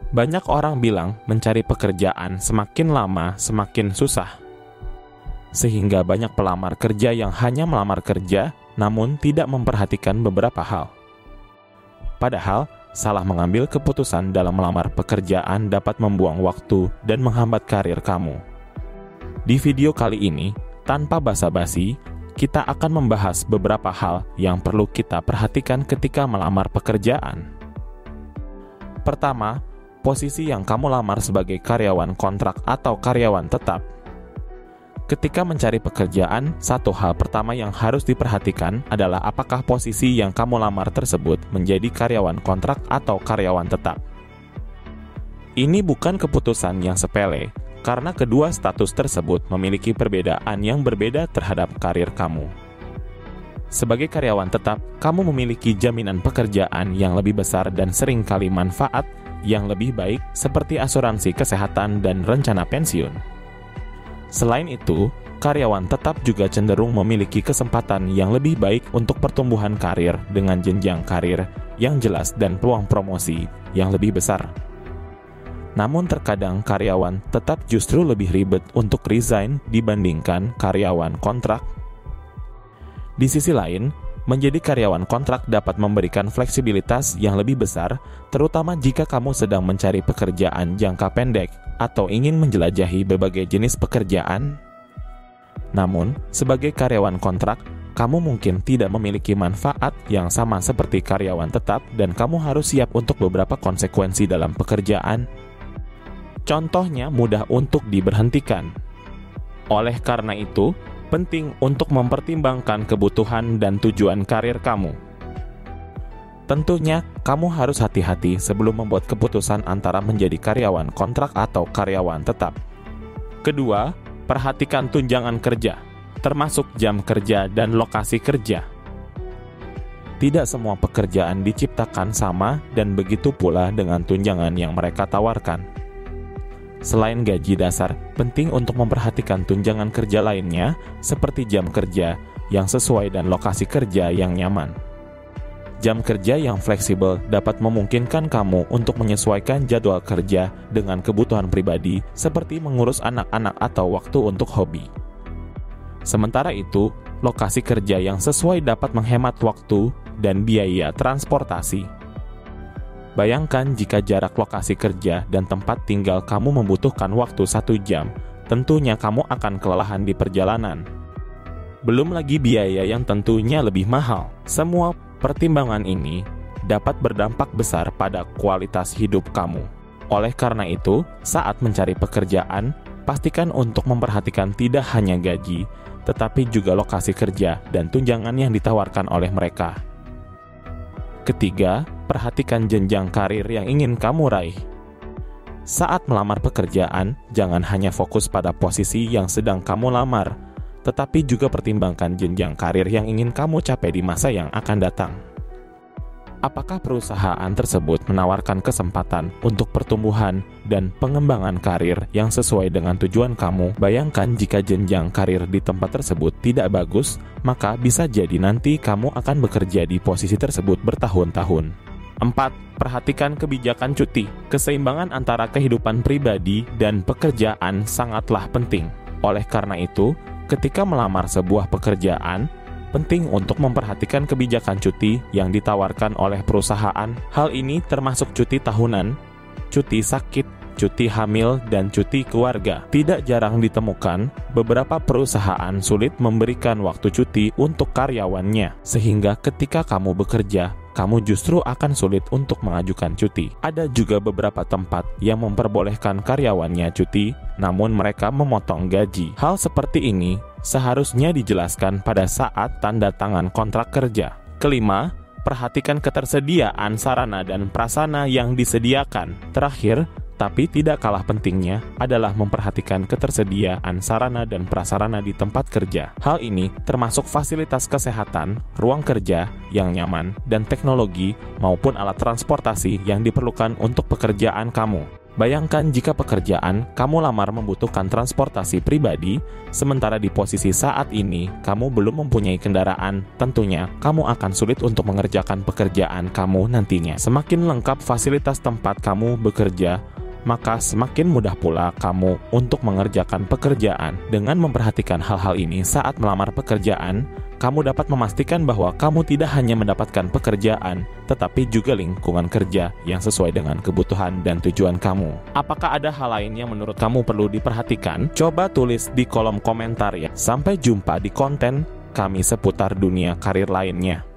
Banyak orang bilang mencari pekerjaan semakin lama semakin susah. Sehingga banyak pelamar kerja yang hanya melamar kerja namun tidak memperhatikan beberapa hal. Padahal, salah mengambil keputusan dalam melamar pekerjaan dapat membuang waktu dan menghambat karir kamu. Di video kali ini, tanpa basa-basi, kita akan membahas beberapa hal yang perlu kita perhatikan ketika melamar pekerjaan. Pertama, posisi yang kamu lamar sebagai karyawan kontrak atau karyawan tetap. Ketika mencari pekerjaan, satu hal pertama yang harus diperhatikan adalah apakah posisi yang kamu lamar tersebut menjadi karyawan kontrak atau karyawan tetap. Ini bukan keputusan yang sepele, karena kedua status tersebut memiliki perbedaan yang berbeda terhadap karir kamu. Sebagai karyawan tetap, kamu memiliki jaminan pekerjaan yang lebih besar dan seringkali manfaat yang lebih baik seperti asuransi kesehatan dan rencana pensiun. Selain itu, karyawan tetap juga cenderung memiliki kesempatan yang lebih baik untuk pertumbuhan karir dengan jenjang karir yang jelas dan peluang promosi yang lebih besar. Namun terkadang karyawan tetap justru lebih ribet untuk resign dibandingkan karyawan kontrak. Di sisi lain, menjadi karyawan kontrak dapat memberikan fleksibilitas yang lebih besar, terutama jika kamu sedang mencari pekerjaan jangka pendek atau ingin menjelajahi berbagai jenis pekerjaan. Namun, sebagai karyawan kontrak, kamu mungkin tidak memiliki manfaat yang sama seperti karyawan tetap dan kamu harus siap untuk beberapa konsekuensi dalam pekerjaan. Contohnya mudah untuk diberhentikan. Oleh karena itu, penting untuk mempertimbangkan kebutuhan dan tujuan karir kamu. Tentunya, kamu harus hati-hati sebelum membuat keputusan antara menjadi karyawan kontrak atau karyawan tetap. Kedua, perhatikan tunjangan kerja, termasuk jam kerja dan lokasi kerja. Tidak semua pekerjaan diciptakan sama dan begitu pula dengan tunjangan yang mereka tawarkan. Selain gaji dasar, penting untuk memperhatikan tunjangan kerja lainnya seperti jam kerja yang sesuai dan lokasi kerja yang nyaman. Jam kerja yang fleksibel dapat memungkinkan kamu untuk menyesuaikan jadwal kerja dengan kebutuhan pribadi seperti mengurus anak-anak atau waktu untuk hobi. Sementara itu, lokasi kerja yang sesuai dapat menghemat waktu dan biaya transportasi. Bayangkan jika jarak lokasi kerja dan tempat tinggal kamu membutuhkan waktu 1 jam, tentunya kamu akan kelelahan di perjalanan. Belum lagi biaya yang tentunya lebih mahal. Semua pertimbangan ini dapat berdampak besar pada kualitas hidup kamu. Oleh karena itu, saat mencari pekerjaan, pastikan untuk memperhatikan tidak hanya gaji, tetapi juga lokasi kerja dan tunjangan yang ditawarkan oleh mereka. Ketiga, perhatikan jenjang karir yang ingin kamu raih. Saat melamar pekerjaan, jangan hanya fokus pada posisi yang sedang kamu lamar, tetapi juga pertimbangkan jenjang karir yang ingin kamu capai di masa yang akan datang. Apakah perusahaan tersebut menawarkan kesempatan untuk pertumbuhan dan pengembangan karir yang sesuai dengan tujuan kamu? Bayangkan jika jenjang karir di tempat tersebut tidak bagus, maka bisa jadi nanti kamu akan bekerja di posisi tersebut bertahun-tahun. 4. Perhatikan kebijakan cuti. Keseimbangan antara kehidupan pribadi dan pekerjaan sangatlah penting. Oleh karena itu, ketika melamar sebuah pekerjaan, penting untuk memperhatikan kebijakan cuti yang ditawarkan oleh perusahaan. Hal ini termasuk cuti tahunan, cuti sakit, cuti hamil, dan cuti keluarga. Tidak jarang ditemukan, beberapa perusahaan sulit memberikan waktu cuti untuk karyawannya, sehingga ketika kamu bekerja, kamu justru akan sulit untuk mengajukan cuti. Ada juga beberapa tempat yang memperbolehkan karyawannya cuti, namun mereka memotong gaji. Hal seperti ini seharusnya dijelaskan pada saat tanda tangan kontrak kerja. Kelima, perhatikan ketersediaan sarana dan prasarana yang disediakan. Terakhir, tapi tidak kalah pentingnya adalah memperhatikan ketersediaan sarana dan prasarana di tempat kerja. Hal ini termasuk fasilitas kesehatan, ruang kerja yang nyaman, dan teknologi maupun alat transportasi yang diperlukan untuk pekerjaan kamu. Bayangkan jika pekerjaan kamu lamar membutuhkan transportasi pribadi, sementara di posisi saat ini kamu belum mempunyai kendaraan, tentunya kamu akan sulit untuk mengerjakan pekerjaan kamu nantinya. Semakin lengkap fasilitas tempat kamu bekerja, maka semakin mudah pula kamu untuk mengerjakan pekerjaan. Dengan memperhatikan hal-hal ini saat melamar pekerjaan, kamu dapat memastikan bahwa kamu tidak hanya mendapatkan pekerjaan, tetapi juga lingkungan kerja yang sesuai dengan kebutuhan dan tujuan kamu. Apakah ada hal lain yang menurut kamu perlu diperhatikan? Coba tulis di kolom komentar ya. Sampai jumpa di konten kami seputar dunia karir lainnya.